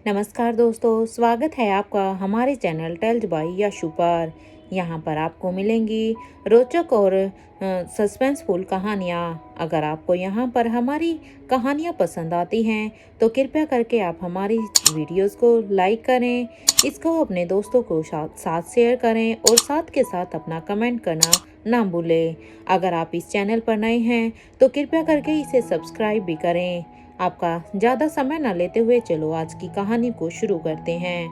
नमस्कार दोस्तों, स्वागत है आपका हमारे चैनल टेल्स बाय यशु पर। यहाँ पर आपको मिलेंगी रोचक और सस्पेंसफुल कहानियाँ। अगर आपको यहाँ पर हमारी कहानियाँ पसंद आती हैं तो कृपया करके आप हमारी वीडियोस को लाइक करें, इसको अपने दोस्तों को साथ शेयर करें और साथ के साथ अपना कमेंट करना ना भूलें। अगर आप इस चैनल पर नए हैं तो कृपया करके इसे सब्सक्राइब भी करें। आपका ज़्यादा समय न लेते हुए चलो आज की कहानी को शुरू करते हैं।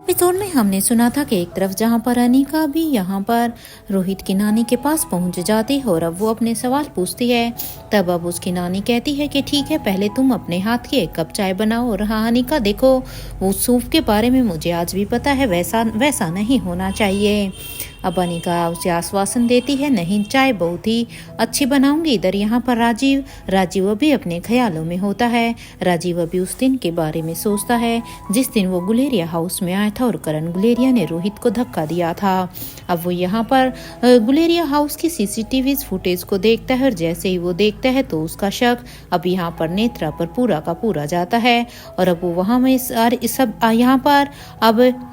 एपिसोड में हमने सुना था कि एक तरफ जहाँ पर अनिका भी यहाँ पर रोहित की नानी के पास पहुँच जाती है और अब वो अपने सवाल पूछती है। तब अब उसकी नानी कहती है कि ठीक है, पहले तुम अपने हाथ की एक कप चाय बनाओ। और हाँ अनिका, देखो वो सूप के बारे में मुझे आज भी पता है, वैसा नहीं होना चाहिए। अब अनिका उसे आश्वासन देती है, नहीं, चाय बहुत ही अच्छी बनाऊंगी। इधर यहाँ पर राजीव अभी अपने ख्यालों में होता है। राजीव अभी उस दिन के बारे में सोचता है जिस दिन वो गुलेरिया हाउस में आया था और करण गुलेरिया ने रोहित को धक्का दिया था। अब वो यहाँ पर गुलेरिया हाउस की सीसीटीवी फुटेज को देखता है और जैसे ही वो देखता है तो उसका शक अब यहाँ पर नेत्रा पर पूरा का पूरा जाता है। और अब वो वहाँ में सब यहाँ पर अब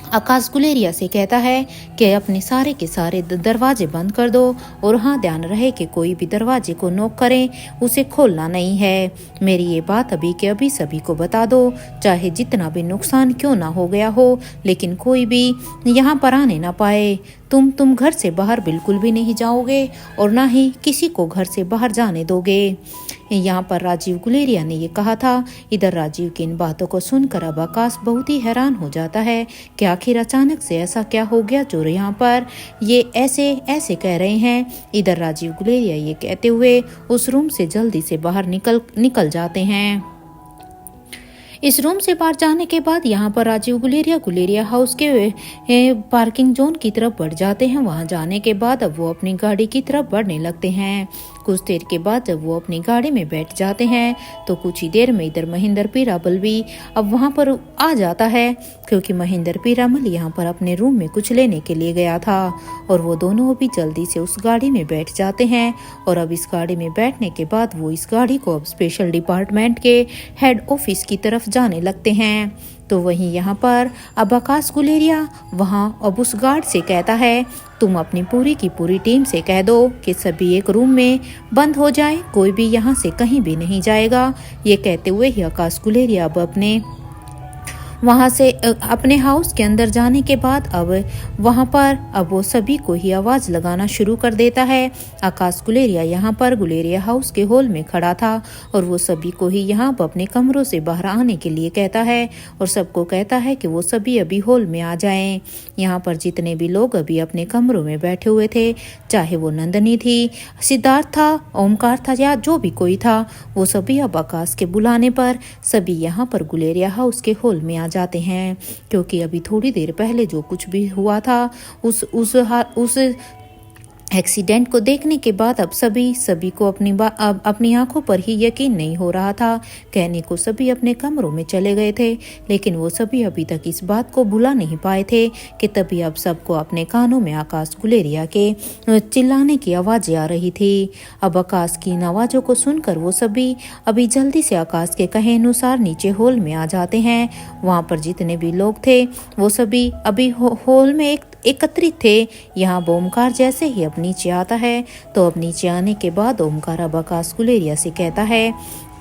आकाश गुलेरिया से कहता है कि अपने सारे के सारे दरवाजे बंद कर दो और हाँ, ध्यान रहे कि कोई भी दरवाजे को नॉक करे उसे खोलना नहीं है। मेरी ये बात अभी के अभी सभी को बता दो, चाहे जितना भी नुकसान क्यों ना हो गया हो, लेकिन कोई भी यहाँ पर आने ना पाए। तुम घर से बाहर बिल्कुल भी नहीं जाओगे और ना ही किसी को घर से बाहर जाने दोगे। यहाँ पर राजीव गुलेरिया ने ये कहा था। इधर राजीव की इन बातों को सुनकर अब आकाश बहुत ही हैरान हो जाता है कि आखिर अचानक से ऐसा क्या हो गया जो यहाँ पर ये ऐसे कह रहे हैं। इधर राजीव गुलेरिया ये कहते हुए उस रूम से जल्दी से बाहर निकल जाते हैं। इस रूम से बाहर जाने के बाद यहाँ पर राजीव गुलेरिया हाउस के पार्किंग जोन की तरफ बढ़ जाते हैं। वहाँ जाने के बाद अब वो अपनी गाड़ी की तरफ बढ़ने लगते हैं। कुछ देर के बाद जब वो अपनी गाड़ी में बैठ जाते हैं तो कुछ ही देर में इधर महेंद्र पीरामल भी अब वहाँ पर आ जाता है, क्योंकि महेंद्र पीरामल यहाँ पर अपने रूम में कुछ लेने के लिए गया था। और वो दोनों भी जल्दी से उस गाड़ी में बैठ जाते हैं। और अब इस गाड़ी में बैठने के बाद वो इस गाड़ी को अब स्पेशल डिपार्टमेंट के हेड ऑफिस की तरफ जाने लगते हैं। तो वहीं यहाँ पर अब आकाश गुलेरिया वहाँ अब उस गार्ड से कहता है, तुम अपनी पूरी की पूरी टीम से कह दो कि सभी एक रूम में बंद हो जाए, कोई भी यहाँ से कहीं भी नहीं जाएगा। ये कहते हुए ही आकाश गुलेरिया अब अपने वहाँ से अपने हाउस के अंदर जाने के बाद अब वहाँ पर अब वो सभी को ही आवाज़ लगाना शुरू कर देता है। आकाश गुलेरिया यहाँ पर गुलेरिया हाउस के हॉल में खड़ा था और वो सभी को ही यहाँ पर अपने कमरों से बाहर आने के लिए कहता है और सबको कहता है कि वो सभी अभी हॉल में आ जाएं। यहाँ पर जितने भी लोग अभी अपने कमरों में बैठे हुए थे, चाहे वो नंदनी थी, सिद्धार्थ था, ओमकार था या जो भी कोई था, वो सभी अब आकाश के बुलाने पर सभी यहाँ पर गुलेरिया हाउस के हॉल में जाते हैं। क्योंकि अभी थोड़ी देर पहले जो कुछ भी हुआ था उस एक्सीडेंट को देखने के बाद अब सभी को अपनी आंखों पर ही यकीन नहीं हो रहा था। कहने को सभी अपने कमरों में चले गए थे, लेकिन वो सभी अभी तक इस बात को भुला नहीं पाए थे कि तभी अब सबको अपने कानों में आकाश गुलेरिया के चिल्लाने की आवाज़ें आ रही थी। अब आकाश की इन आवाज़ों को सुनकर वो सभी अभी जल्दी से आकाश के कहे अनुसार नीचे हॉल में आ जाते हैं। वहाँ पर जितने भी लोग थे वो सभी अभी हॉल में एकत्रित थे। यहाँ ओमकार जैसे ही अब नीचे आता है तो अब नीचे आने के बाद ओमकार अब आकाश गुलेरिया से कहता है,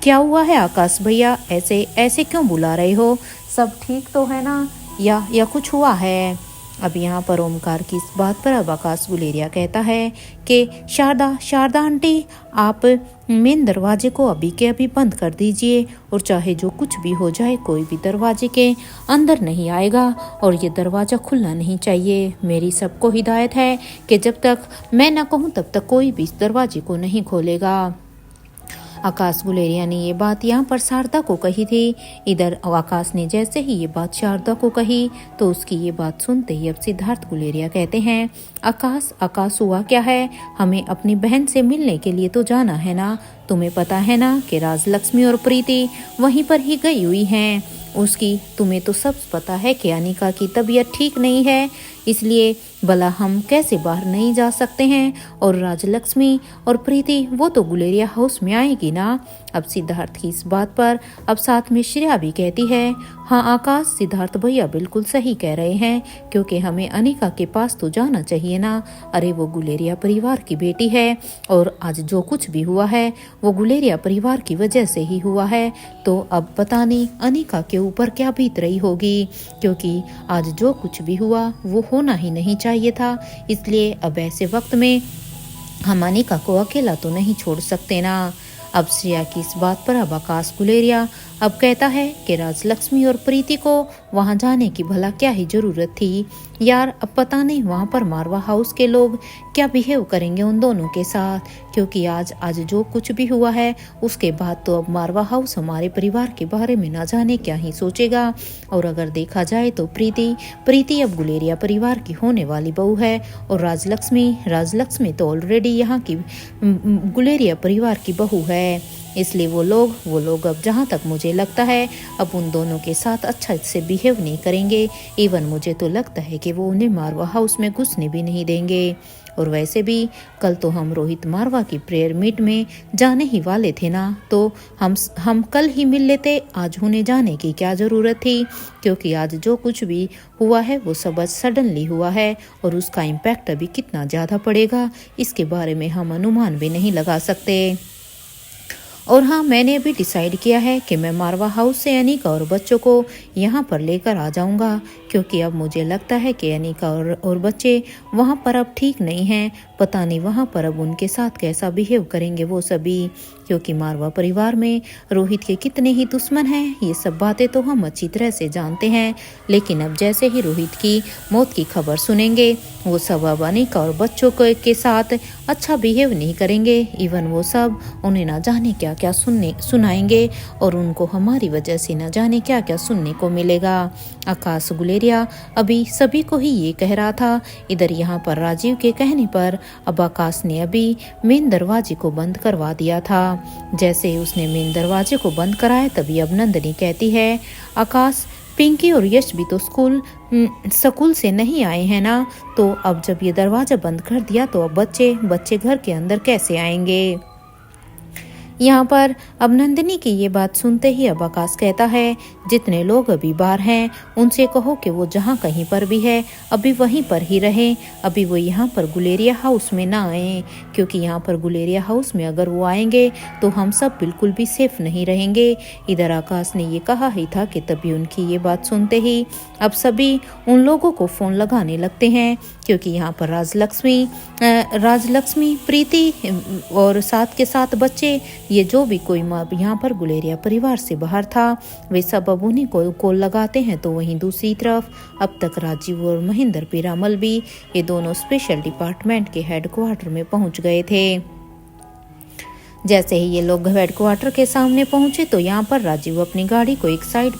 क्या हुआ है आकाश भैया, ऐसे क्यों बुला रहे हो, सब ठीक तो है ना, या कुछ हुआ है। अब यहाँ पर ओमकार की इस बात पर अब आकाश गुलेरिया कहता है कि शारदा आंटी, आप मेन दरवाजे को अभी के अभी बंद कर दीजिए और चाहे जो कुछ भी हो जाए कोई भी दरवाजे के अंदर नहीं आएगा और ये दरवाज़ा खुलना नहीं चाहिए। मेरी सबको हिदायत है कि जब तक मैं ना कहूँ तब तक कोई भी इस दरवाजे को नहीं खोलेगा। आकाश गुलेरिया ने ये बात यहाँ पर शारदा को कही थी। इधर आकाश ने जैसे ही ये बात शारदा को कही तो उसकी ये बात सुनते ही अब सिद्धार्थ गुलेरिया कहते हैं, आकाश हुआ क्या है, हमें अपनी बहन से मिलने के लिए तो जाना है ना, तुम्हें पता है ना कि राजलक्ष्मी और प्रीति वहीं पर ही गई हुई हैं। उसकी तुम्हें तो सब पता है कि अनिका की तबीयत ठीक नहीं है, इसलिए भला हम कैसे बाहर नहीं जा सकते हैं। और राजलक्ष्मी और प्रीति वो तो गुलेरिया हाउस में आएगी ना। अब सिद्धार्थ की इस बात पर अब साथ में श्रेया भी कहती है, हाँ आकाश, सिद्धार्थ भैया बिल्कुल सही कह रहे हैं, क्योंकि हमें अनिका के पास तो जाना चाहिए ना। अरे वो गुलेरिया परिवार की बेटी है और आज जो कुछ भी हुआ है वो गुलेरिया परिवार की वजह से ही हुआ है। तो अब पता नहीं अनिका के ऊपर क्या बीत रही होगी, क्योंकि आज जो कुछ भी हुआ वो होना ही नहीं चाहिए था। इसलिए अब ऐसे वक्त में हम अनिका को अकेला तो नहीं छोड़ सकते ना। अब श्रेया की इस बात पर अब आकाश गुलेरिया अब कहता है कि राजलक्ष्मी और प्रीति को वहां जाने की भला क्या ही जरूरत थी यार। अब पता नहीं वहां पर मारवा हाउस के लोग क्या बिहेव करेंगे उन दोनों के साथ, क्योंकि आज जो कुछ भी हुआ है उसके बाद तो अब मारवा हाउस हमारे परिवार के बारे में ना जाने क्या ही सोचेगा। और अगर देखा जाए तो प्रीति अब गुलेरिया परिवार की होने वाली बहू है और राजलक्ष्मी तो ऑलरेडी यहाँ की गुलेरिया परिवार की बहू है। इसलिए वो लोग अब जहाँ तक मुझे लगता है अब उन दोनों के साथ अच्छा से बिहेव नहीं करेंगे। इवन मुझे तो लगता है कि वो उन्हें मारवा हाउस में घुसने भी नहीं देंगे। और वैसे भी कल तो हम रोहित मारवा की प्रेयर मीट में जाने ही वाले थे ना, तो हम कल ही मिल लेते, आज उन्हें जाने की क्या ज़रूरत थी, क्योंकि आज जो कुछ भी हुआ है वो सब सडनली हुआ है और उसका इम्पैक्ट अभी कितना ज़्यादा पड़ेगा इसके बारे में हम अनुमान भी नहीं लगा सकते। और हाँ, मैंने अभी डिसाइड किया है कि मैं मारवा हाउस से अनिका और बच्चों को यहाँ पर लेकर आ जाऊँगा, क्योंकि अब मुझे लगता है कि अनिका और बच्चे वहाँ पर अब ठीक नहीं हैं। पता नहीं वहाँ पर अब उनके साथ कैसा बिहेव करेंगे वो सभी, क्योंकि मारवा परिवार में रोहित के कितने ही दुश्मन हैं ये सब बातें तो हम अच्छी तरह से जानते हैं। लेकिन अब जैसे ही रोहित की मौत की खबर सुनेंगे वो सब अब अनिका और बच्चों के साथ अच्छा बिहेव नहीं करेंगे। इवन वो सब उन्हें ना जाने क्या क्या सुनाएंगे और उनको हमारी वजह से न जाने क्या क्या सुनने को मिलेगा। आकाश गुलेरिया अभी सभी को ही ये कह रहा था। इधर यहाँ पर राजीव के कहने पर अब आकाश ने अभी मेन दरवाजे को बंद करवा दिया था। जैसे ही उसने मेन दरवाजे को बंद कराया तभी अब नंदिनी कहती है, आकाश, पिंकी और यश भी तो स्कूल से नहीं आए हैं ना, तो अब जब ये दरवाजा बंद कर दिया तो अब बच्चे घर के अंदर कैसे आएंगे। यहाँ पर अब नंदिनी की ये बात सुनते ही अब आकाश कहता है, जितने लोग अभी बाहर हैं उनसे कहो कि वो जहाँ कहीं पर भी है अभी वहीं पर ही रहें, अभी वो यहाँ पर गुलेरिया हाउस में ना आए, क्योंकि यहाँ पर गुलेरिया हाउस में अगर वो आएंगे तो हम सब बिल्कुल भी सेफ नहीं रहेंगे। इधर आकाश ने ये कहा ही था कि तभी उनकी ये बात सुनते ही अब सभी उन लोगों को फ़ोन लगाने लगते हैं, क्योंकि यहाँ पर राजलक्ष्मी, प्रीति और साथ के साथ बच्चे, ये जो भी कोई यहाँ पर गुलेरिया परिवार से बाहर था वे सब अब उन्हीं को कॉल लगाते हैं। तो वहीं दूसरी तरफ अब तक राजीव और महेंद्र पीरामल भी ये दोनों स्पेशल डिपार्टमेंट के हेडक्वार्टर में पहुंच गए थे। जैसे ही ये लोग हेडक्वार्टर के सामने पहुंचे तो यहाँ पर राजीव अपनी गाड़ी को एक साइड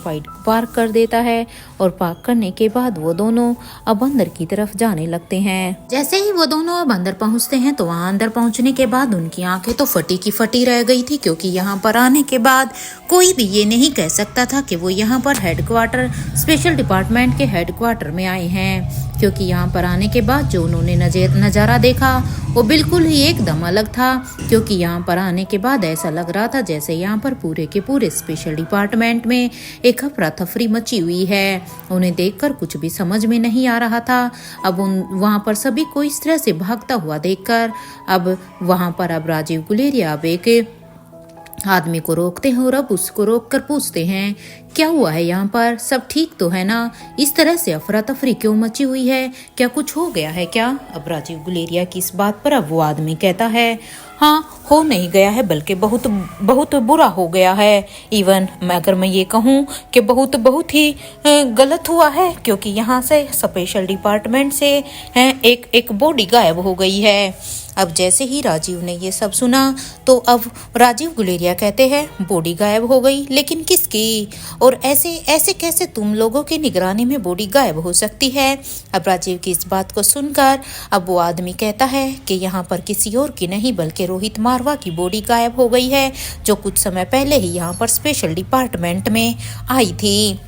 पार्क कर देता है और पार्क करने के बाद वो दोनों अब अंदर की तरफ जाने लगते हैं। जैसे ही वो दोनों अब अंदर पहुंचते हैं तो वहाँ अंदर पहुंचने के बाद उनकी आंखें तो फटी की फटी रह गई थी, क्योंकि यहाँ पर आने के बाद कोई भी ये नहीं कह सकता था कि वो यहाँ पर हेडक्वार्टर स्पेशल डिपार्टमेंट के हेडक्वार्टर में आए हैं, क्योंकि यहाँ पर आने के बाद जो उन्होंने नज़ारा देखा वो बिल्कुल ही एकदम अलग था। क्योंकि यहाँ पर आने के बाद ऐसा लग रहा था जैसे यहाँ पर पूरे के पूरे स्पेशल डिपार्टमेंट में एक अफरा तफरी मची हुई है। उन्हें देखकर कुछ भी समझ में नहीं आ रहा था। अब वहाँ पर सभी को इस तरह से भागता हुआ देखकर अब वहाँ पर अब राजीव गुलेरिया अब एक आदमी को रोकते हैं और अब उसको रोककर पूछते हैं, क्या हुआ है यहाँ पर, सब ठीक तो है ना, इस तरह से अफरा तफरी क्यों मची हुई है, क्या कुछ हो गया है क्या। अब राजीव गुलेरिया की इस बात पर अब वो आदमी कहता है, हाँ, हो नहीं गया है बल्कि बहुत बहुत बुरा हो गया है। इवन अगर मैं ये कहूँ कि बहुत ही गलत हुआ है, क्योंकि यहाँ से स्पेशल डिपार्टमेंट से एक बॉडी गायब हो गई है। अब जैसे ही राजीव ने ये सब सुना तो अब राजीव गुलेरिया कहते हैं, बॉडी गायब हो गई, लेकिन किसकी, और ऐसे कैसे तुम लोगों की निगरानी में बॉडी गायब हो सकती है। अब राजीव की इस बात को सुनकर अब वो आदमी कहता है कि यहाँ पर किसी और की नहीं बल्कि रोहित मारवा की बॉडी गायब हो गई है, जो कुछ समय पहले ही यहाँ पर स्पेशल डिपार्टमेंट में आई थी।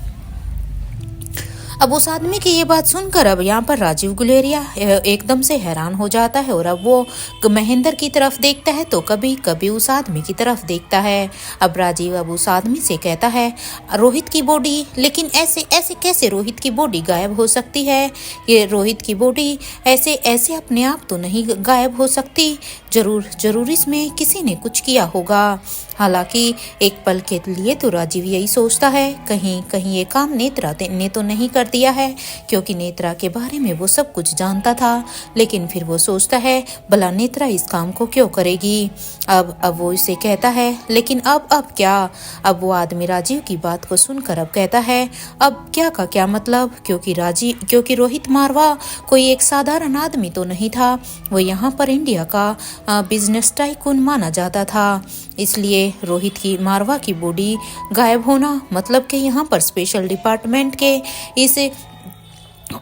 अब उस आदमी की ये बात सुनकर अब यहाँ पर राजीव गुलेरिया एकदम से हैरान हो जाता है और अब वो महेंद्र की तरफ देखता है तो कभी कभी उस आदमी की तरफ देखता है। अब राजीव अब उस आदमी से कहता है रोहित की बॉडी, लेकिन ऐसे ऐसे कैसे रोहित की बॉडी गायब हो सकती है? ये रोहित की बॉडी ऐसे ऐसे अपने आप तो नहीं गायब हो सकती, जरूर इसमें किसी ने कुछ किया होगा। हालांकि एक पल के लिए तो राजीव यही सोचता है कहीं कहीं ये काम नेत्रा ने तो नहीं कर दिया है, क्योंकि नेत्रा के बारे में वो सब कुछ जानता था। लेकिन फिर वो सोचता है भला नेत्रा इस काम को क्यों करेगी। अब वो इसे कहता है लेकिन अब क्या? अब वो आदमी राजीव की बात को सुनकर अब कहता है अब क्या का क्या मतलब, क्योंकि रोहित मारवा कोई एक साधारण आदमी तो नहीं था, वो यहाँ पर इंडिया का बिजनेस टाइकून माना जाता था। इसलिए रोहित की मारवा की बॉडी गायब होना मतलब कि यहाँ पर स्पेशल डिपार्टमेंट के इस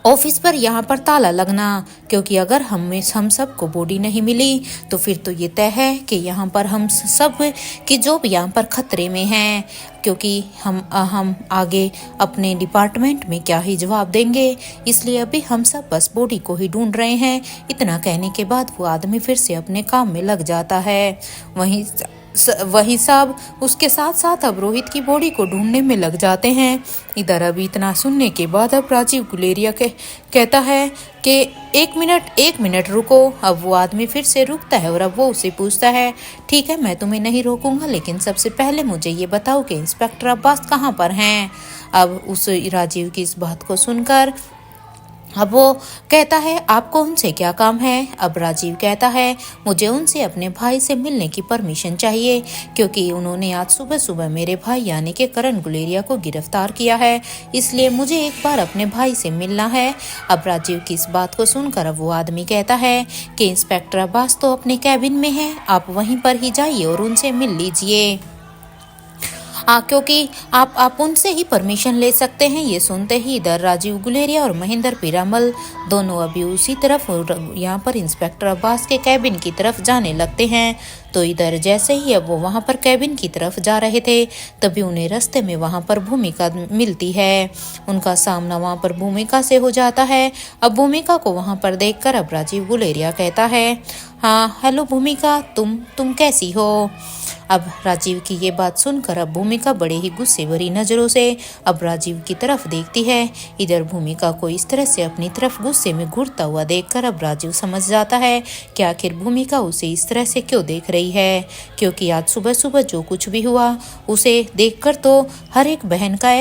ऑफिस पर यहाँ पर ताला लगना, क्योंकि अगर हम सबको बॉडी नहीं मिली तो फिर तो ये तय है कि यहाँ पर हम सब की जॉब यहाँ पर खतरे में है, क्योंकि हम आगे अपने डिपार्टमेंट में क्या ही जवाब देंगे। इसलिए अभी हम सब बस बॉडी को ही ढूंढ रहे हैं। इतना कहने के बाद वो आदमी फिर से अपने काम में लग जाता है। वही सब उसके साथ साथ अब रोहित की बॉडी को ढूंढने में लग जाते हैं। इधर अब इतना सुनने के बाद अब राजीव गुलेरिया कहता है कि एक मिनट रुको। अब वो आदमी फिर से रुकता है और अब वो उसे पूछता है ठीक है मैं तुम्हें नहीं रोकूंगा, लेकिन सबसे पहले मुझे ये बताओ कि इंस्पेक्टर अब्बास कहाँ पर हैं। अब उस राजीव की इस बात को सुनकर अब वो कहता है आपको उनसे क्या काम है। अब राजीव कहता है मुझे उनसे अपने भाई से मिलने की परमिशन चाहिए, क्योंकि उन्होंने आज सुबह सुबह मेरे भाई यानी कि करण गुलेरिया को गिरफ्तार किया है, इसलिए मुझे एक बार अपने भाई से मिलना है। अब राजीव की इस बात को सुनकर अब वो आदमी कहता है कि इंस्पेक्टर अब्बास तो अपने कैबिन में है, आप वहीं पर ही जाइए और उनसे मिल लीजिए, क्योंकि आप उनसे ही परमिशन ले सकते हैं। ये सुनते ही इधर राजीव गुलेरिया और महेंद्र पीरामल दोनों अभी उसी तरफ यहाँ पर इंस्पेक्टर अब्बास के कैबिन की तरफ जाने लगते हैं। तो इधर जैसे ही अब वो वहाँ पर कैबिन की तरफ जा रहे थे तभी उन्हें रास्ते में वहाँ पर भूमिका मिलती है। उनका सामना वहाँ पर भूमिका से हो जाता है। अब भूमिका को वहाँ पर देखकर अब राजीव गुलेरिया कहता है हाँ हेलो भूमिका, तुम कैसी हो। अब राजीव की ये बात सुनकर अब भूमिका बड़े ही गुस्से भरी नजरों से अब राजीव की तरफ देखती है। इधर भूमिका को इस तरह से अपनी तरफ गुस्से में घूरता हुआ देखकर अब राजीव समझ जाता है कि आखिर भूमिका उसे इस तरह से क्यों देख रही है, क्योंकि आज सुबह सुबह जो कुछ भी हुआ उसे देखकर तो हर एक बहन का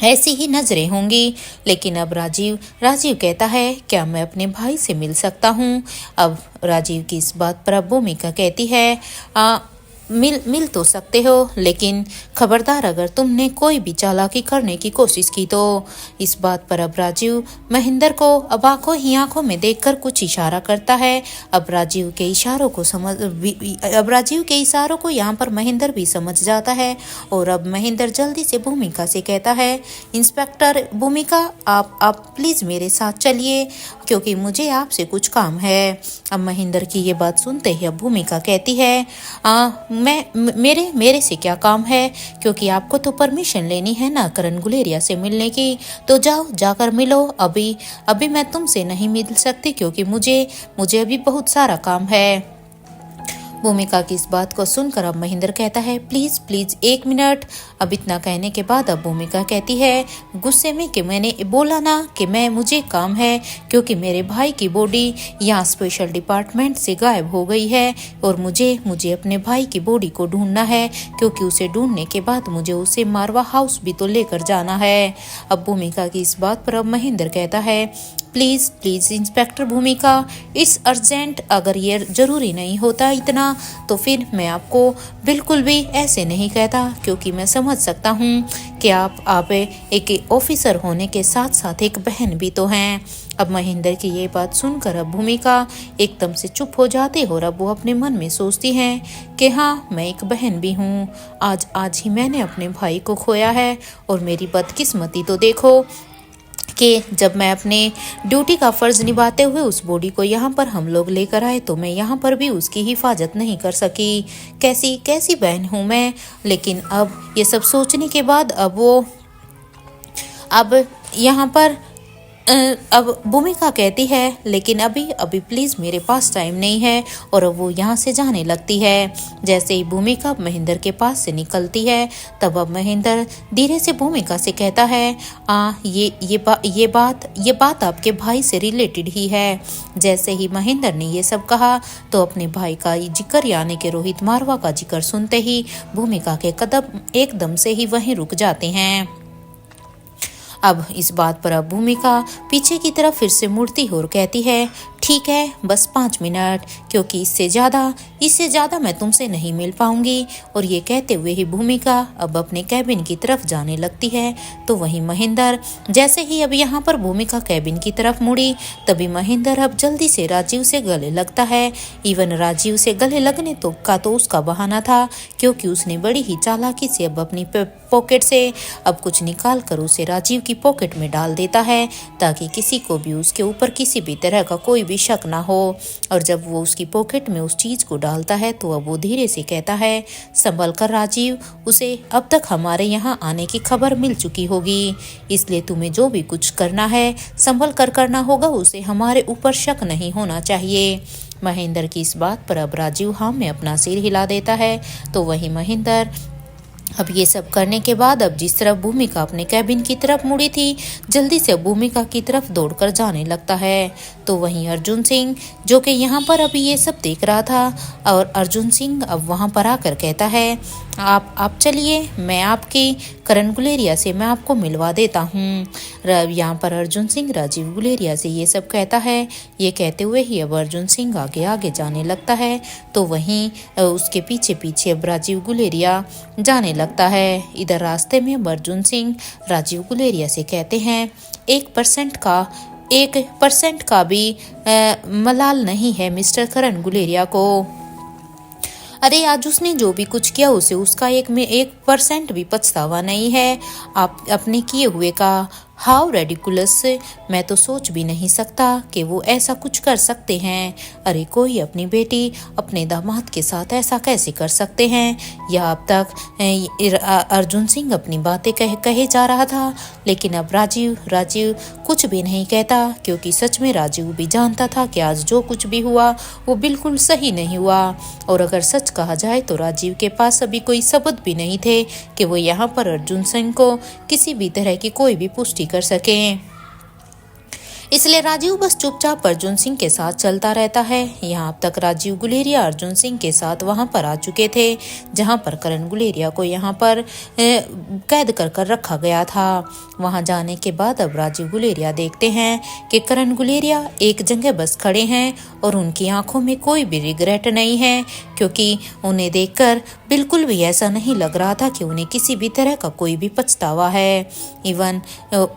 ऐसी ही नजरें होंगी। लेकिन अब राजीव कहता है क्या मैं अपने भाई से मिल सकता हूँ। अब राजीव की इस बात पर अब भूमिका कहती है मिल तो सकते हो, लेकिन खबरदार अगर तुमने कोई भी चालाकी करने की कोशिश की तो। इस बात पर अब राजीव महेंद्र को अब आंखों में देखकर कुछ इशारा करता है। अब राजीव के इशारों को यहाँ पर महेंद्र भी समझ जाता है और अब महेंद्र जल्दी से भूमिका से कहता है इंस्पेक्टर भूमिका आप प्लीज मेरे साथ चलिए, क्योंकि मुझे आपसे कुछ काम है। अब महेंद्र की ये बात सुनते ही अब भूमिका कहती है मेरे से क्या काम है, क्योंकि आपको तो परमिशन लेनी है ना करण गुलेरिया से मिलने की, तो जाकर मिलो। अभी मैं तुमसे नहीं मिल सकती, क्योंकि मुझे अभी बहुत सारा काम है। भूमिका की इस बात को सुनकर अब महेंद्र कहता है प्लीज 1 मिनट। अब इतना कहने के बाद अब भूमिका कहती है गुस्से में कि मैंने बोला ना कि मुझे काम है, क्योंकि मेरे भाई की बॉडी यहाँ स्पेशल डिपार्टमेंट से गायब हो गई है और मुझे अपने भाई की बॉडी को ढूंढना है, क्योंकि उसे ढूंढने के बाद मुझे उसे मारवा हाउस भी तो लेकर जाना है। अब भूमिका की इस बात पर अब महेंद्र कहता है प्लीज इंस्पेक्टर भूमिका, इट्स अर्जेंट, अगर ये जरूरी नहीं होता इतना तो फिर मैं आपको बिल्कुल भी ऐसे नहीं कहता, क्योंकि मैं समझ सकता हूँ कि आप एक ऑफिसर होने के साथ साथ एक बहन भी तो हैं। अब महेंद्र की ये बात सुनकर अब भूमिका एकदम से चुप हो जाती और अब वो अपने मन में सोचती हैं कि हाँ मैं एक बहन भी हूँ। आज ही मैंने अपने भाई को खोया है और मेरी बदकिस्मती तो देखो कि जब मैं अपने ड्यूटी का फर्ज निभाते हुए उस बॉडी को यहाँ पर हम लोग लेकर आए तो मैं यहाँ पर भी उसकी हिफाजत नहीं कर सकी। कैसी बहन हूँ मैं। लेकिन अब ये सब सोचने के बाद अब यहाँ पर अब भूमिका कहती है लेकिन अभी अभी प्लीज़ मेरे पास टाइम नहीं है, और अब वो यहाँ से जाने लगती है। जैसे ही भूमिका महेंद्र के पास से निकलती है तब अब महेंद्र धीरे से भूमिका से कहता है ये बात आपके भाई से रिलेटेड ही है। जैसे ही महेंद्र ने ये सब कहा तो अपने भाई का जिक्र यानी कि रोहित मारवा का जिक्र सुनते ही भूमिका के कदम एकदम से ही वहीं रुक जाते हैं। अब इस बात पर अब भूमिका पीछे की तरफ फिर से मुड़ती और कहती है ठीक है बस 5 मिनट, क्योंकि इससे ज़्यादा मैं तुमसे नहीं मिल पाऊंगी। और ये कहते हुए ही भूमिका अब अपने कैबिन की तरफ जाने लगती है। तो वहीं महेंद्र जैसे ही अब यहाँ पर भूमिका कैबिन की तरफ मुड़ी तभी महेंद्र अब जल्दी से राजीव से गले लगता है। इवन राजीव से गले लगने तो उसका बहाना था, क्योंकि उसने बड़ी ही चालाकी से अब अपनी पॉकेट से अब कुछ निकाल कर उसे राजीव की पॉकेट में डाल देता है, ताकि किसी को भी उसके ऊपर किसी भी तरह का कोई भी शक ना हो। और जब वो उसकी पॉकेट में उस चीज को डालता है तो अब वो धीरे से कहता है संभल कर राजीव, उसे अब तक हमारे यहाँ आने की खबर मिल चुकी होगी, इसलिए तुम्हें जो भी कुछ करना है संभल कर करना होगा, उसे हमारे ऊपर शक नहीं होना चाहिए। महेंद्र की इस बात पर अब राजीव हाँ में अपना सिर हिला देता है। तो वही महेंद्र अब ये सब करने के बाद अब जिस तरफ भूमिका अपने कैबिन की तरफ मुड़ी थी जल्दी से भूमिका की तरफ दौड़कर जाने लगता है। तो वहीं अर्जुन सिंह जो कि यहाँ पर अभी ये सब देख रहा था, और अर्जुन सिंह अब वहाँ पर आकर कहता है आप चलिए, मैं आपकी करण गुलेरिया से मैं आपको मिलवा देता हूँ। यहाँ पर अर्जुन सिंह राजीव गुलेरिया से ये सब कहता है। ये कहते हुए ही अब अर्जुन सिंह आगे आगे जाने लगता है। तो वहीं उसके पीछे पीछे अब राजीव गुलेरिया जाने लगता है। इधर रास्ते में अब अर्जुन सिंह राजीव गुलेरिया से कहते हैं 1% का भी मलाल नहीं है मिस्टर करण गुलेरिया को। अरे आज उसने जो भी कुछ किया उसे उसका 1% भी पछतावा नहीं है। आप अपने किए हुए का हाउ रेडिकुलस, मैं तो सोच भी नहीं सकता कि वो ऐसा कुछ कर सकते हैं। अरे कोई अपनी बेटी अपने दामाद के साथ ऐसा कैसे कर सकते हैं। या अब तक अर्जुन सिंह अपनी बातें कहे जा रहा था, लेकिन अब राजीव कुछ भी नहीं कहता, क्योंकि सच में राजीव भी जानता था कि आज जो कुछ भी हुआ वो बिल्कुल सही नहीं हुआ। और अगर सच कहा जाए तो राजीव के पास अभी कोई सबूत भी नहीं थे कि वो यहाँ पर अर्जुन सिंह को किसी भी तरह की कोई भी पुष्टि कर सकें। इसलिए राजीव बस चुपचाप अर्जुन सिंह के साथ चलता रहता है। यहाँ अब तक राजीव गुलेरिया अर्जुन सिंह के साथ वहाँ पर आ चुके थे, जहाँ पर करण गुलेरिया को यहाँ पर कैद कर रखा गया था। वहाँ जाने के बाद अब राजीव गुलेरिया देखते हैं कि करण गुलेरिया एक जगह बस खड़े हैं और उनकी आंखों में कोई भी रिग्रेट नहीं है, क्योंकि उन्हें देखकर बिल्कुल भी ऐसा नहीं लग रहा था कि उन्हें किसी भी तरह का कोई भी पछतावा है। इवन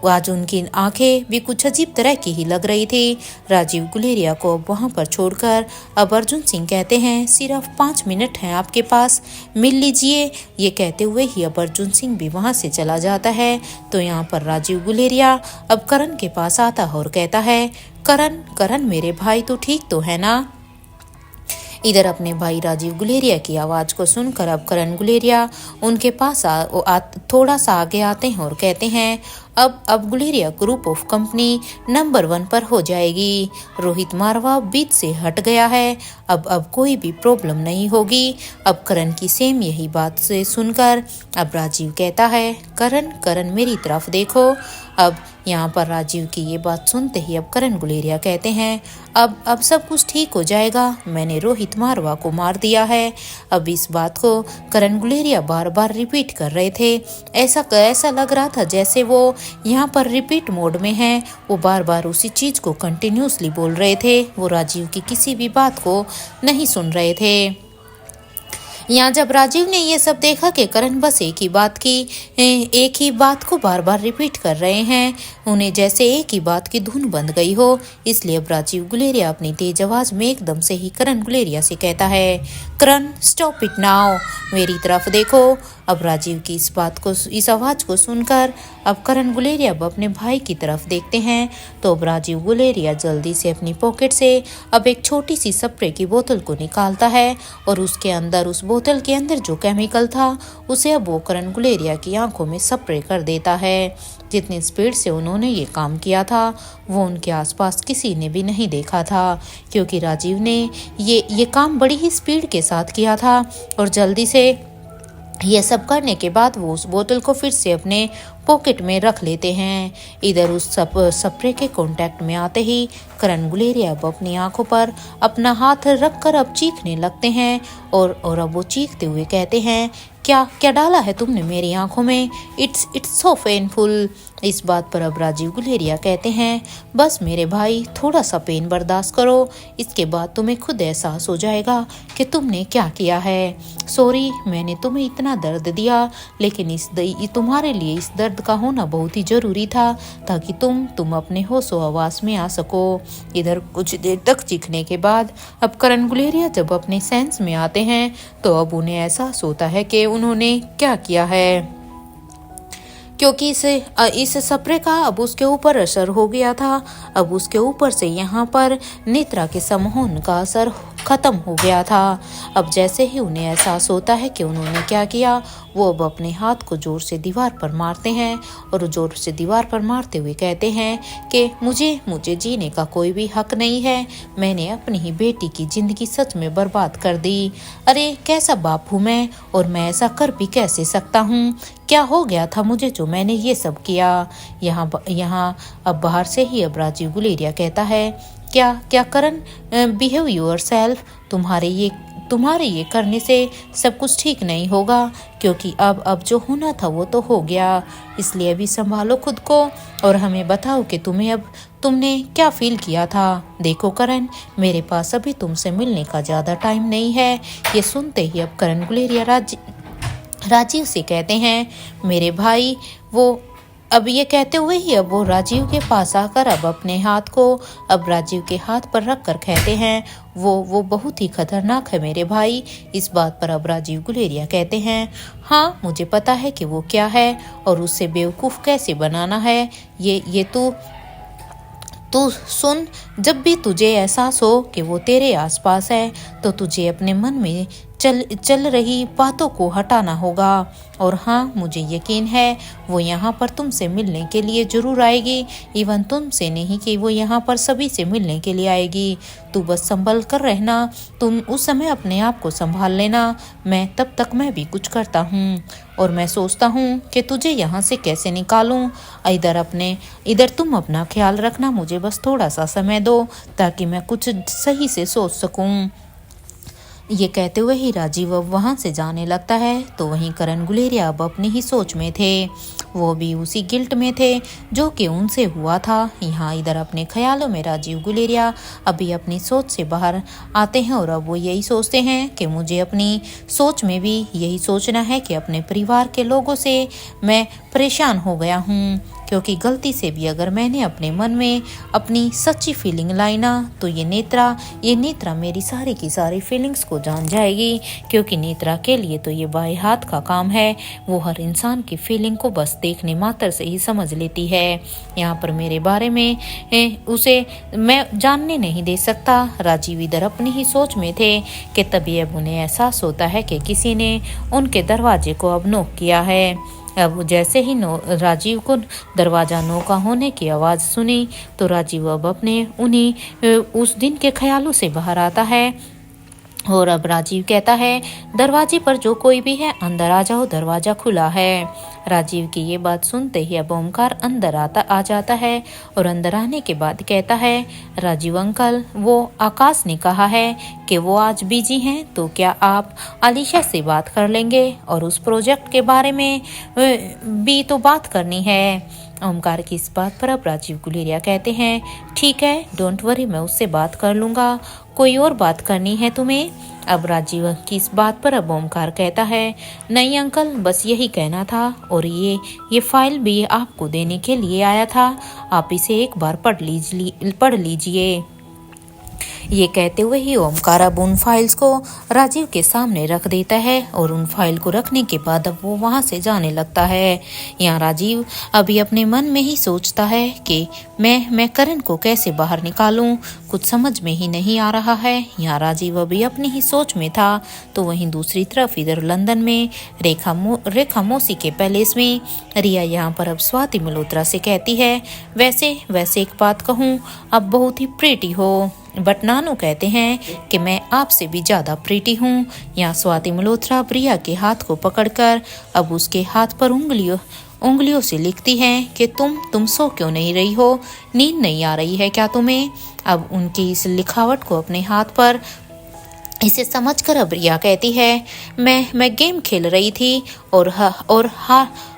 आज उनकी आंखें भी कुछ अजीब तरह की ही लग रही थी। राजीव गुलेरिया को वहां पर छोड़कर अब अर्जुन सिंह कहते हैं सिर्फ 5 मिनट हैं आपके पास, मिल लीजिए। ये कहते हुए ही अब अर्जुन सिंह भी वहां से चला जाता है। तो यहाँ पर राजीव गुलेरिया अब करण के पास आता है और कहता है करण मेरे भाई तो ठीक तो है ना। इधर अपने भाई राजीव गुलेरिया की आवाज़ को सुनकर अब करण गुलेरिया उनके पास थोड़ा सा आगे आते हैं और कहते हैं अब Guleria group of company number 1 पर हो जाएगी। रोहित मारवा बीच से हट गया है, अब कोई भी प्रॉब्लम नहीं होगी। अब करण की सेम यही बात से सुनकर अब राजीव कहता है करण मेरी तरफ देखो। अब यहाँ पर राजीव की ये बात सुनते ही अब करण गुलेरिया कहते हैं अब सब कुछ ठीक हो जाएगा, मैंने रोहित मारवा को मार दिया है। अब इस बात को करण गुलेरिया बार बार रिपीट कर रहे थे। ऐसा लग रहा था जैसे वो यहाँ पर रिपीट मोड में है। वो बार बार उसी चीज को कंटिन्यूसली बोल रहे थे, वो राजीव की किसी भी बात को नहीं सुन रहे थे। यहाँ जब राजीव ने ये सब देखा कि करण बस एक ही बात को बार बार रिपीट कर रहे हैं, उन्हें जैसे एक ही बात की धुन बंद गई हो, इसलिए अब राजीव गुलेरिया अपनी तेज आवाज में एकदम से ही करण गुलेरिया से कहता है करण स्टॉप इट नाउ, मेरी तरफ देखो। अब राजीव की इस आवाज़ को सुनकर अब करण गुलेरिया अब अपने भाई की तरफ देखते हैं तो अब राजीव गुलेरिया जल्दी से अपनी पॉकेट से अब एक छोटी सी स्प्रे की बोतल को निकालता है और उसके अंदर उस बोतल के अंदर जो केमिकल था उसे अब वो करण गुलेरिया की आंखों में स्प्रे कर देता है। जितनी स्पीड से उन्होंने ये काम किया था वो उनके आसपास किसी ने भी नहीं देखा था क्योंकि राजीव ने ये काम बड़ी ही स्पीड के साथ किया था और जल्दी से ये सब करने के बाद वो उस बोतल को फिर से अपने पॉकेट में रख लेते हैं। इधर उस स्प्रे के कांटेक्ट में आते ही करण गुलेरिया अब अपनी आंखों पर अपना हाथ रखकर अब चीखने लगते हैं और अब वो चीखते हुए कहते हैं, क्या क्या डाला है तुमने मेरी आंखों में? It's so painful. इस बात पर अब राजीव गुलेरिया कहते हैं, बस मेरे भाई थोड़ा सा पेन बर्दाश्त करो, इसके बाद तुम्हें खुद एहसास हो जाएगा कि तुमने क्या किया है। सॉरी मैंने तुम्हें इतना दर्द दिया, लेकिन तुम्हारे लिए इस दर्द का होना बहुत ही जरूरी था ताकि तुम अपने होशो हवास में आ सको। इधर कुछ देर तक चीखने के बाद अब करण गुलेरिया जब अपने सेंस में आते हैं तो अब उन्हें एहसास होता है कि उन्होंने क्या किया है, क्योंकि इस स्प्रे का अब उसके ऊपर असर हो गया था। अब उसके ऊपर से यहाँ पर नेत्रा के समूहन का असर खत्म हो गया था। अब जैसे ही उन्हें एहसास होता है कि उन्होंने क्या किया, वो अब अपने हाथ को जोर से दीवार पर मारते हैं और जोर से दीवार पर मारते हुए कहते हैं कि मुझे जीने का कोई भी हक नहीं है। मैंने अपनी ही बेटी की जिंदगी सच में बर्बाद कर दी। अरे कैसा बाप हूँ मैं, और मैं ऐसा कर भी कैसे सकता हूँ? क्या हो गया था मुझे जो मैंने ये सब किया? यहाँ अब बाहर से ही अब राजीव गुलेरिया कहता है, क्या करण, बिहेव योरसेल्फ। तुम्हारे ये करने से सब कुछ ठीक नहीं होगा, क्योंकि अब जो होना था वो तो हो गया। इसलिए अभी संभालो खुद को और हमें बताओ कि तुमने क्या फील किया था। देखो करण, मेरे पास अभी तुमसे मिलने का ज़्यादा टाइम नहीं है। ये सुनते ही अब करण गुलेरिया राजीव से कहते हैं, मेरे भाई। वो अब ये कहते हुए ही अब वो राजीव के पास आकर अब अपने हाथ को अब राजीव के हाथ पर रख कर कहते हैं, वो बहुत ही खतरनाक है मेरे भाई। इस बात पर अब राजीव गुलेरिया कहते हैं, हाँ मुझे पता है कि वो क्या है और उससे बेवकूफ़ कैसे बनाना है। ये तू सुन, जब भी तुझे एहसास हो कि वो तेरे आसपास है तो तुझे अपने मन में चल रही बातों को हटाना होगा। और हाँ, मुझे यकीन है वो यहाँ पर तुमसे मिलने के लिए ज़रूर आएगी। इवन तुमसे नहीं कि वो यहाँ पर सभी से मिलने के लिए आएगी। तू बस संभल कर रहना, तुम उस समय अपने आप को संभाल लेना। तब तक मैं भी कुछ करता हूँ और मैं सोचता हूँ कि तुझे यहाँ से कैसे निकालूँ। इधर तुम अपना ख्याल रखना, मुझे बस थोड़ा सा समय दो ताकि मैं कुछ सही से सोच सकूँ। ये कहते हुए ही राजीव अब वहाँ से जाने लगता है तो वहीं करण गुलेरिया अब अपनी ही सोच में थे। वो भी उसी गिल्ट में थे जो कि उनसे हुआ था। यहाँ इधर अपने ख्यालों में राजीव गुलेरिया अभी अपनी सोच से बाहर आते हैं और अब वो यही सोचते हैं कि मुझे अपनी सोच में भी यही सोचना है कि अपने परिवार के लोगों से मैं परेशान हो गया हूँ, क्योंकि गलती से भी अगर मैंने अपने मन में अपनी सच्ची फीलिंग लाई ना तो ये नेत्रा मेरी सारी की सारी फीलिंग्स को जान जाएगी। क्योंकि नेत्रा के लिए तो ये बाएं हाथ का काम है। वो हर इंसान की फीलिंग को बस देखने मात्र से ही समझ लेती है। यहाँ पर मेरे बारे में उसे मैं जानने नहीं दे सकता। राजीव इधर अपनी ही सोच में थे कि तभी अब उन्हें एहसास होता है कि किसी ने उनके दरवाजे को अब नॉक किया है। अब जैसे ही राजीव को दरवाज़ा नोका होने की आवाज़ सुनी तो राजीव अब अपने उस दिन के ख्यालों से बाहर आता है और अब राजीव कहता है, दरवाजे पर जो कोई भी है अंदर आ जाओ, दरवाज़ा खुला है। राजीव की ये बात सुनते ही अब ओमकार अंदर आ जाता है और अंदर आने के बाद कहता है, राजीव अंकल, वो आकाश ने कहा है कि वो आज बिजी हैं, तो क्या आप आलिशा से बात कर लेंगे और उस प्रोजेक्ट के बारे में भी तो बात करनी है। ओमकार की इस बात पर अब राजीव गुलेरिया कहते हैं, ठीक है, डोंट वरी, मैं उससे बात कर लूँगा। कोई और बात करनी है तुम्हें? अब राजीव की इस बात पर अब ओमकार कहता है, नहीं अंकल, बस यही कहना था और ये फाइल भी आपको देने के लिए आया था। आप इसे एक बार पढ़ लीजिए। ये कहते हुए ही ओमकार अब उन फाइल्स को राजीव के सामने रख देता है और उन फाइल को रखने के बाद अब वो वहाँ से जाने लगता है। यहाँ राजीव अभी अपने मन में ही सोचता है कि मैं करण को कैसे बाहर निकालूं, कुछ समझ में ही नहीं आ रहा है। यहाँ राजीव अभी अपनी ही सोच में था तो वहीं दूसरी तरफ इधर लंदन में रेखा मौसी के पैलेस में रिया यहाँ पर अब स्वाति मल्होत्रा से कहती है, वैसे एक बात कहूँ, अब बहुत ही प्रीटी हो, बट नानू कहते हैं कि मैं आपसे भी ज्यादा प्रीटी हूँ। यहाँ स्वाति मल्होत्रा प्रिया के हाथ को पकड़कर अब उसके हाथ पर उंगलियों से लिखती है कि तुम सो क्यों नहीं रही हो, नींद नहीं आ रही है क्या तुम्हें। अब उनकी इस लिखावट को अपने हाथ पर इसे समझकर अब रिया कहती है, मैं गेम खेल रही थी और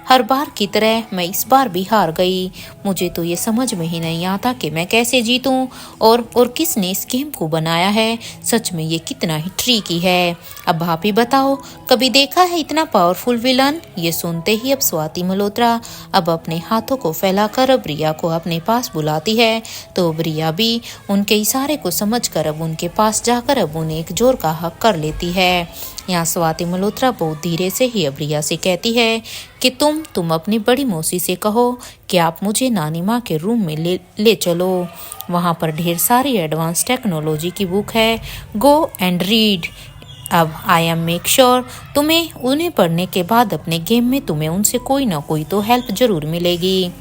हर बार की तरह मैं इस बार भी हार गई। मुझे तो ये समझ में ही नहीं आता कि मैं कैसे जीतूं और किसने इस गेम को बनाया है। सच में ये कितना ही ट्रिकी है। अब आप ही बताओ, कभी देखा है इतना पावरफुल विलन। ये सुनते ही अब स्वाति मल्होत्रा अब अपने हाथों को फैलाकर अब रिया को अपने पास बुलाती है तो अब रिया भी उनके इशारे को समझकर अब उनके पास जाकर अब उन्हें एक जोर का हक कर लेती है। यहाँ स्वाति मल्होत्रा बहुत धीरे से ही अब रिया से कहती है कि तुम अपनी बड़ी मौसी से कहो कि आप मुझे नानी माँ के रूम में ले चलो। वहाँ पर ढेर सारी एडवांस टेक्नोलॉजी की बुक है, गो एंड रीड। अब आई एम मेक श्योर तुम्हें उन्हें पढ़ने के बाद अपने गेम में तुम्हें उनसे कोई ना कोई तो हेल्प जरूर मिलेगी।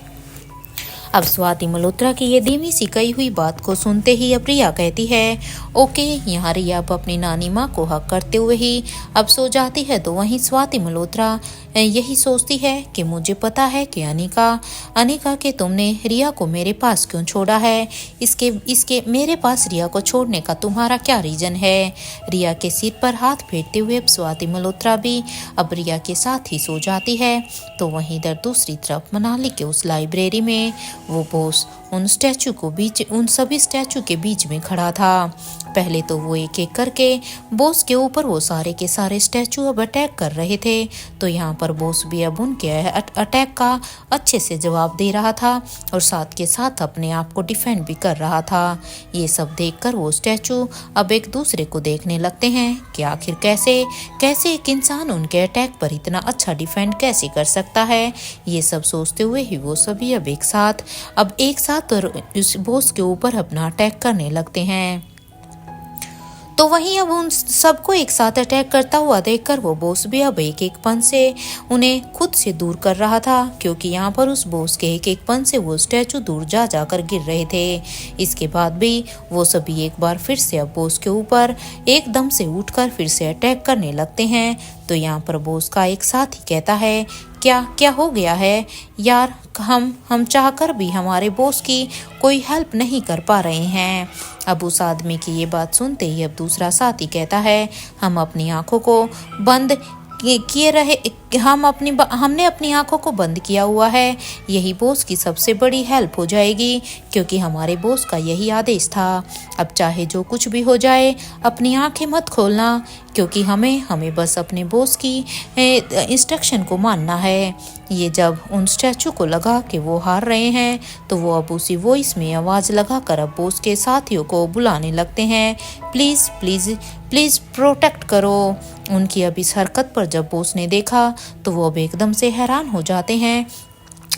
अब स्वाति मल्होत्रा की ये धीमी सी कही हुई बात को सुनते ही अब रिया कहती है, ओके। यहाँ रिया अब अपनी नानी माँ को हक करते हुए ही अब सो जाती है तो वहीं स्वाति मल्होत्रा यही सोचती है कि मुझे पता है कि अनिका के तुमने रिया को मेरे पास क्यों छोड़ा है। इसके मेरे पास रिया को छोड़ने का तुम्हारा क्या रीजन है। रिया के सिर पर हाथ फेरते हुए अब स्वाति मल्होत्रा भी अब रिया के साथ ही सो जाती है तो वहीं इधर दूसरी तरफ मनाली के उस लाइब्रेरी में वो बॉस उन सभी स्टैचू के बीच में खड़ा था। पहले तो वो एक एक करके बॉस के ऊपर वो सारे के सारे स्टैचू अब अटैक कर रहे थे तो यहाँ पर बॉस भी अब उनके अटैक का अच्छे से जवाब दे रहा था और साथ के साथ अपने आप को डिफेंड भी कर रहा था। ये सब देखकर वो स्टैचू अब एक दूसरे को देखने लगते हैं कि आखिर कैसे एक इंसान उनके अटैक पर इतना अच्छा डिफेंड कैसे कर सकता है। ये सब सोचते हुए ही वो सभी अब एक साथ और उस बॉस के ऊपर अपना अटैक करने लगते हैं। तो वहीं अब उन सबको एक साथ अटैक करता हुआ देखकर वो बॉस भी अब एक एक पन से उन्हें खुद से दूर कर रहा था क्योंकि यहाँ पर उस बॉस के एक एक पन से वो स्टैचू दूर जाकर गिर रहे थे। इसके बाद भी वो सभी एक बार फिर से अब बॉस के ऊपर एकदम से उठकर फिर से अटैक करने लगते हैं तो यहाँ पर बॉस का एक साथी कहता है, क्या हो गया है यार, हम चाहकर भी हमारे बॉस की कोई हेल्प नहीं कर पा रहे हैं। अब उस आदमी की ये बात सुनते ही अब दूसरा साथी कहता है, हम अपनी आंखों को बंद किए रहे, हमने अपनी आंखों को बंद किया हुआ है। यही बॉस की सबसे बड़ी हेल्प हो जाएगी क्योंकि हमारे बॉस का यही आदेश था। अब चाहे जो कुछ भी हो जाए अपनी आंखें मत खोलना क्योंकि हमें बस अपने बॉस की इंस्ट्रक्शन को मानना है। ये जब उन स्टैचू को लगा कि वो हार रहे हैं तो वो अब उसी वॉइस में आवाज़ लगाकर अब बॉस के साथियों को बुलाने लगते हैं, प्लीज़ प्लीज़ प्लीज़ प्रोटेक्ट करो। उनकी अब इस हरकत पर जब बॉस ने देखा तो वो अब एकदम से हैरान हो जाते हैं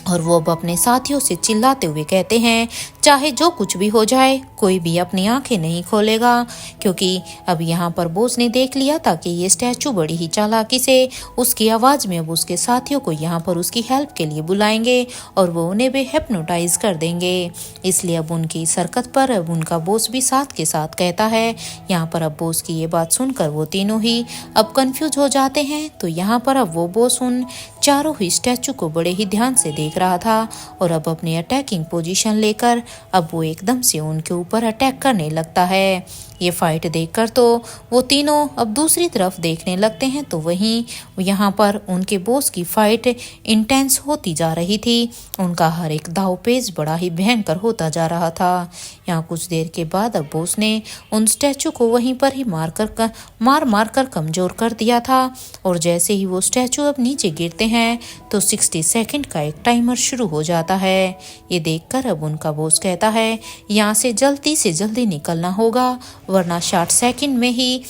और वो अब अपने साथियों से चिल्लाते हुए कहते हैं, चाहे जो कुछ भी हो जाए कोई भी अपनी आंखें नहीं खोलेगा क्योंकि अब यहाँ पर बॉस ने देख लिया था कि ये स्टैचू बड़ी ही चालाकी से उसकी आवाज़ में अब उसके साथियों को यहाँ पर उसकी हेल्प के लिए बुलाएंगे और वो उन्हें भी हिप्नोटाइज कर देंगे। इसलिए अब उनकी इस हरकत पर अब उनका बॉस भी साथ के साथ कहता है। यहाँ पर अब बॉस की ये बात सुनकर वो तीनों ही अब कंफ्यूज हो जाते हैं तो यहाँ पर अब वो बॉस उन चारों ही स्टैचू को बड़े ही ध्यान से देख रहा था और अब अपनी अटैकिंग पोजीशन लेकर अब वो एकदम से उनके ऊपर अटैक करने लगता है। ये फाइट देखकर तो वो तीनों अब दूसरी तरफ देखने लगते हैं तो वहीं यहाँ पर उनके बॉस की फाइट इंटेंस होती जा रही थी। उनका हर एक दाव पेच बड़ा ही भयंकर होता जा रहा था। यहाँ कुछ देर के बाद अब बॉस ने उन स्टैचू को वहीं पर ही मार कर कमजोर कर दिया था और जैसे ही वो स्टैचू अब नीचे गिरते हैं हैं तो 60 सेकंड का एक टाइमर शुरू हो जाता है। ये देखकर अब उनका बॉस कहता है यहाँ से जल्दी निकलना होगा, वरना 60 सेकंड में ही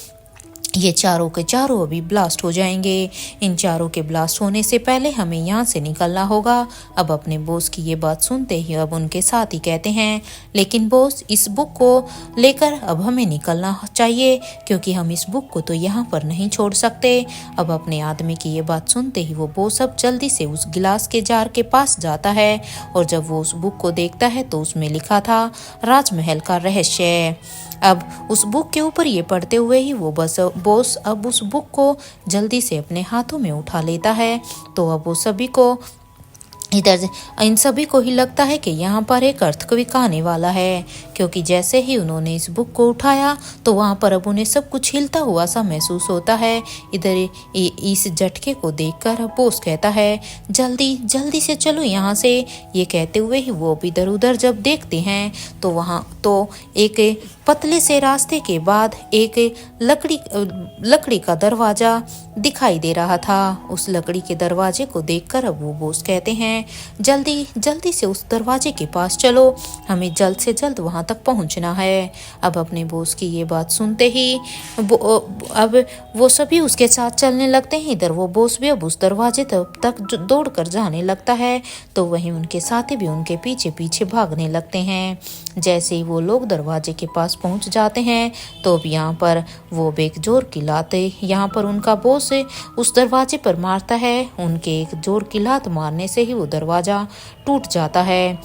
ये चारों के चारों अभी ब्लास्ट हो जाएंगे। इन चारों के ब्लास्ट होने से पहले हमें यहाँ से निकलना होगा। अब अपने बॉस की ये बात सुनते ही अब उनके साथी कहते हैं लेकिन बॉस, इस बुक को लेकर अब हमें निकलना चाहिए, क्योंकि हम इस बुक को तो यहाँ पर नहीं छोड़ सकते। अब अपने आदमी की ये बात सुनते ही वो बॉस अब जल्दी से उस गिलास के जार के पास जाता है, और जब वो उस बुक को देखता है तो उसमें लिखा था राजमहल का रहस्य। अब उस बुक के ऊपर ये पढ़ते हुए ही वो बॉस अब उस बुक को जल्दी से अपने हाथों में उठा लेता है। तो अब वो सभी को इन सभी को ही लगता है कि यहाँ पर एक अर्थक्वेक आने वाला है, क्योंकि जैसे ही उन्होंने इस बुक को उठाया तो वहाँ पर अब उन्हें सब कुछ हिलता हुआ सा महसूस होता है। इधर इस झटके को देखकर अब बॉस कहता है जल्दी से चलो यहाँ से। ये कहते हुए ही वो इधर उधर जब देखते हैं तो वहाँ तो एक पतले से रास्ते के बाद एक लकड़ी का दरवाजा दिखाई दे रहा था। उस लकड़ी के दरवाजे को देखकर अब वो बॉस कहते हैं जल्दी से उस दरवाजे के पास चलो, हमें जल्द से जल्द वहां तक पहुंचना है। अब अपने बॉस की ये बात सुनते ही अब वो सभी उसके साथ चलने लगते हैं। इधर वो बॉस भी अब उस दरवाजे तक दौड़ कर जाने लगता है, तो वहीं उनके साथी भी उनके पीछे पीछे भागने लगते हैं। जैसे ही वो लोग दरवाजे के पास पहुंच जाते हैं तो अब यहाँ पर वो बेजोर की लात यहाँ पर उनका बॉस उस दरवाजे पर मारता है। उनके एक जोर की लात मारने से ही वो दरवाजा टूट जाता है।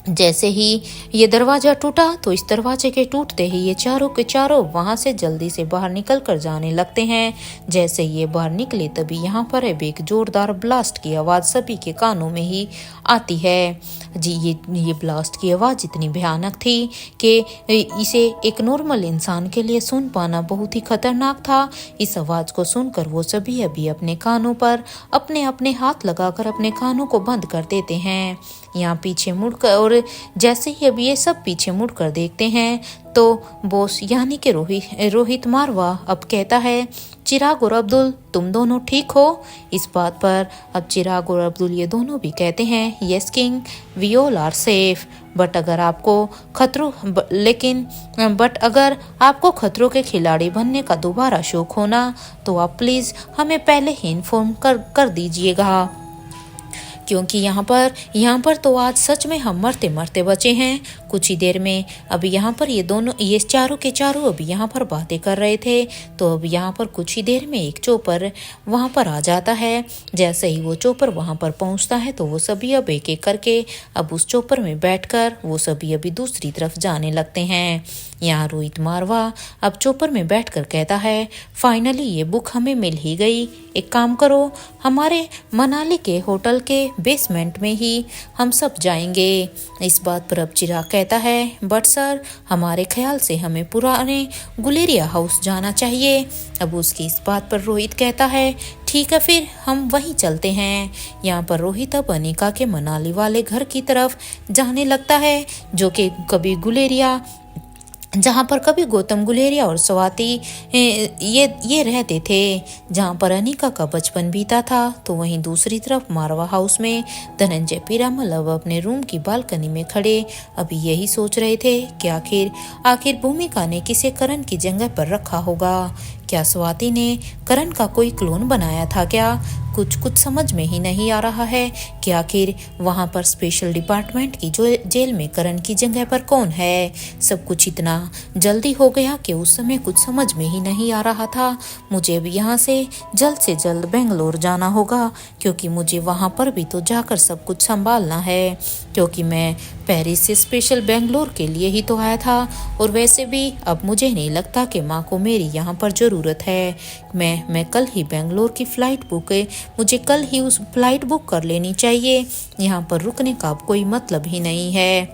जैसे ही ये दरवाजा टूटा तो इस दरवाजे के टूटते ही ये चारों के चारों वहां से जल्दी से बाहर निकल कर जाने लगते हैं। जैसे ये बाहर निकले तभी यहाँ पर एक जोरदार ब्लास्ट की आवाज सभी के कानों में ही आती है। जी ये ब्लास्ट की आवाज इतनी भयानक थी कि इसे एक नॉर्मल इंसान के लिए सुन पाना बहुत ही खतरनाक था। इस आवाज को सुनकर वो सभी अभी अपने कानों पर अपने अपने हाथ लगाकर अपने कानों को बंद कर देते हैं। यहाँ पीछे मुड़कर और जैसे ही अब ये सब पीछे मुड़कर देखते हैं तो बॉस यानी कि रोहित मारवा अब कहता है चिराग और अब्दुल, तुम दोनों ठीक हो? इस बात पर अब चिराग और अब्दुल ये दोनों भी कहते हैं yes king, we all are safe. But अगर आपको खतरों के खिलाड़ी बनने का दोबारा शौक होना तो आप प्लीज हमें पहले ही इन्फॉर्म कर दीजिएगा, क्योंकि यहाँ पर तो आज सच में हम मरते मरते बचे हैं। कुछ ही देर में अब यहाँ पर ये चारों के चारों अभी यहाँ पर बातें कर रहे थे, तो अब यहाँ पर कुछ ही देर में एक चोपर वहाँ पर आ जाता है। जैसे ही वो चोपर वहाँ पर पहुँचता है तो वो सभी अब एक एक करके अब उस चोपर में बैठकर वो सभी अभी दूसरी तरफ जाने लगते हैं। यहाँ रोहित मारवा अब चोपर में बैठकर कहता है फाइनली ये बुक हमें मिल ही गई। एक काम करो, हमारे मनाली के होटल के बेसमेंट में ही हम सब जाएंगे। इस बात पर अब चिराग कहता है बट सर, हमारे ख्याल से हमें पुराने गुलेरिया हाउस जाना चाहिए। अब उसकी इस बात पर रोहित कहता है ठीक है, फिर हम वहीं चलते हैं। यहाँ पर रोहित अब अनिका के मनाली वाले घर की तरफ जाने लगता है, जो कि जहाँ पर कभी गौतम गुलेरिया और स्वाति ये रहते थे, जहाँ पर अनिका का बचपन बीता था। तो वहीं दूसरी तरफ मारवा हाउस में धनंजय पीरामल अब अपने रूम की बालकनी में खड़े अभी यही सोच रहे थे कि आखिर भूमिका ने किसे करण की जगह पर रखा होगा। क्या स्वाति ने करण का कोई क्लोन बनाया था क्या? कुछ समझ में ही नहीं आ रहा है कि आखिर वहां पर स्पेशल डिपार्टमेंट की जो जेल में करण की जगह पर कौन है। सब कुछ इतना जल्दी हो गया कि उस समय कुछ समझ में ही नहीं आ रहा था। मुझे अब यहाँ से जल्द बेंगलोर जाना होगा, क्योंकि मुझे वहां पर भी तो जाकर सब कुछ संभालना है, क्योंकि मैं पेरिस से स्पेशल बेंगलोर के लिए ही तो आया था। और वैसे भी अब मुझे नहीं लगता कि माँ को मेरी यहाँ पर ज़रूरत है। मैं कल ही बेंगलोर की मुझे कल ही उस फ्लाइट बुक कर लेनी चाहिए। यहाँ पर रुकने का अब कोई मतलब ही नहीं है।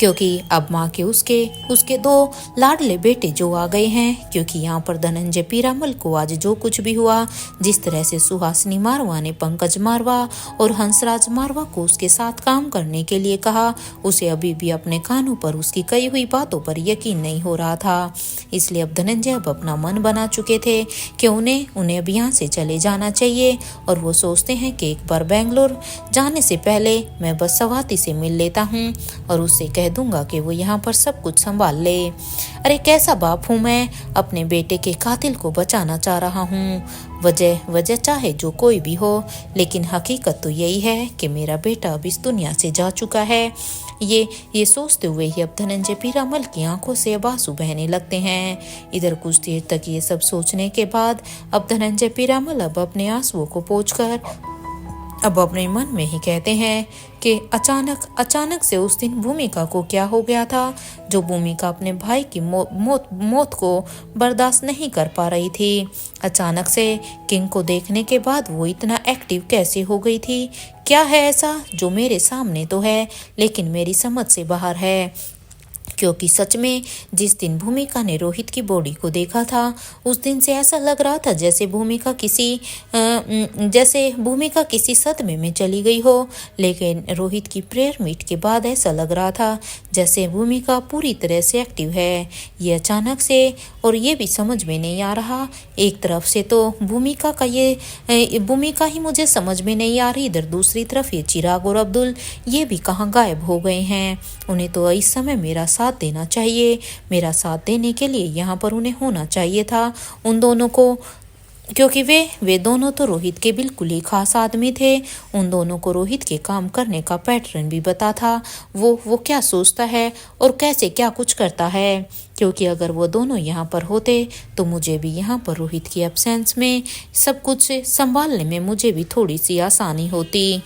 क्योंकि अब माँ के उसके उसके दो लाडले बेटे जो आ गए हैं। क्योंकि यहाँ पर धनंजय पीरामल को आज जो कुछ भी हुआ, जिस तरह से सुहासिनी मारवा ने पंकज मारवा और हंसराज मारवा को उसके साथ काम करने के लिए कहा, उसे अभी भी अपने कानों पर उसकी कही हुई बातों पर यकीन नहीं हो रहा था। इसलिए अब धनंजय अब अपना मन बना चुके थे कि उन्हें अब यहाँ से चले जाना चाहिए। और वो सोचते हैं कि एक बार बेंगलोर जाने से पहले मैं बस स्वाति से मिल लेता हूँ और उससे कह दूंगा कि वो यहाँ पर सब कुछ संभाल ले। अरे कैसा बाप हूँ मैं, अपने बेटे के कातिल को बचाना चाह रहा हूँ। वजह चाहे जो कोई भी हो, लेकिन हकीकत तो यही है कि मेरा बेटा अब इस दुनिया से जा चुका है। ये सोचते हुए ही अब धनंजय पीरामल की आंखों से अब आंसू बहने लगते हैं। इधर कुछ देर तक ये सब सोचने के बाद अब धनंजय पीरामल अब अपने आंसुओं को पोंछकर अब अपने मन में ही कहते हैं कि अचानक से उस दिन भूमिका को क्या हो गया था, जो भूमिका अपने भाई की मौत को बर्दाश्त नहीं कर पा रही थी। अचानक से किंग को देखने के बाद वो इतना एक्टिव कैसे हो गई थी। क्या है ऐसा जो मेरे सामने तो है लेकिन मेरी समझ से बाहर है। क्योंकि सच में जिस दिन भूमिका ने रोहित की बॉडी को देखा था, उस दिन से ऐसा लग रहा था जैसे भूमिका किसी सदमे में चली गई हो। लेकिन रोहित की प्रेयर मीट के बाद ऐसा लग रहा था जैसे भूमिका पूरी तरह से एक्टिव है। ये अचानक से, और ये भी समझ में नहीं आ रहा। एक तरफ से तो भूमिका ही मुझे समझ में नहीं आ रही, इधर दूसरी तरफ ये चिराग और अब्दुल ये भी कहाँ गायब हो गए हैं। उन्हें तो इस समय मेरा साथ देना चाहिए, मेरा साथ देने के लिए यहाँ पर उन्हें होना चाहिए था उन दोनों को। क्योंकि वे दोनों तो रोहित के बिल्कुल ही खास आदमी थे। उन दोनों को रोहित के काम करने का पैटर्न भी पता था, वो क्या सोचता है और कैसे क्या कुछ करता है। क्योंकि अगर वो दोनों यहाँ पर होते तो मुझे भी यहाँ पर रोहित की एब्सेंस में सब कुछ संभालने में मुझे भी थोड़ी सी आसानी होती।